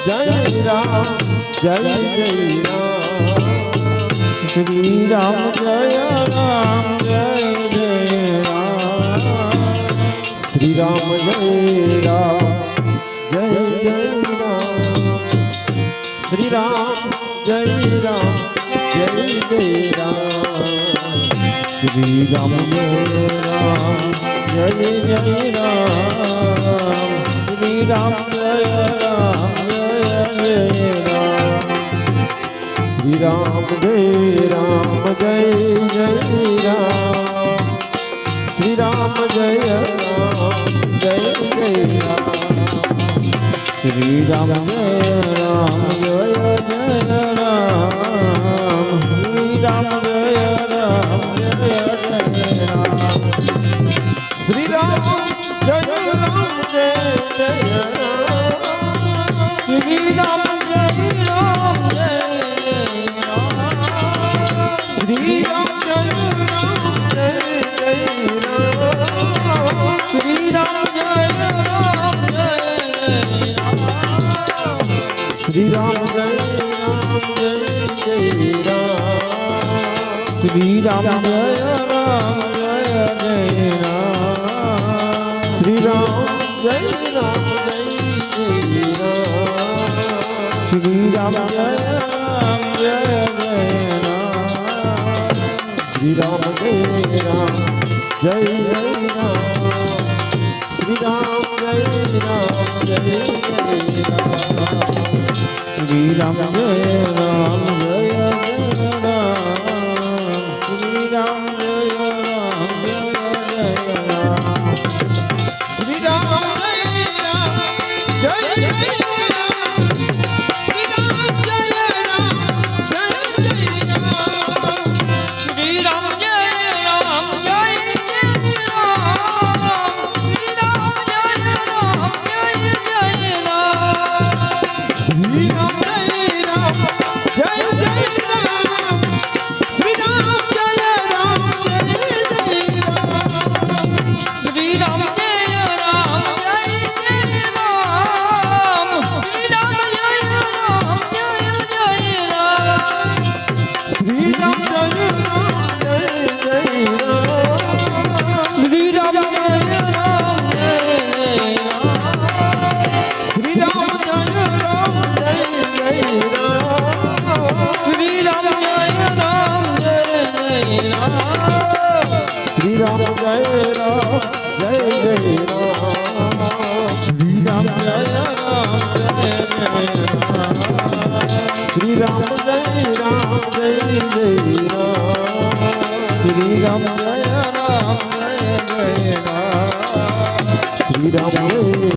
Jay Ram Jay Jay Ram Shri Ram Jay Ram Jay Jay Ram Shri Ram Jay Ram Jay Jay Ram Shri Ram Jay Ram Jay Jay Ram Shri Ram Jay Ram Jay Jay Ram Shri Ram Jay Ram Jay Jay Ram Shri Ram Jay Ram Jay Jay Ram Shri Ram Jay Ram Jay Jay Ram Shri Ram Jay Ram Jay Jay Ram Shri Ram Jay Ram Jay Jay Ram Shri Ram Jay Ram Jay Jay Ram Shri Ram Jay Ram Jay Ram Shri Ram Jay Ram Jay Jay Ram Shri Ram Jay Ram Jay Ram Shri Ram Jay Ram Jay Jay Ram Shri Ram Jay Ram Jay Jay Ram Shri Ram Jay Ram Jay Jay Ram Shri Ram Jay Ram Jay Jay Ram Shri Ram Jay Ram Jay Jay Ram Shri Ram Jay Ram Jay Jay Ram Shri Ram Jay Ram Jay Jay Ram Shri Ram Jay Ram Jay Jay Ram Shri Ram Jay Jay Shri Ram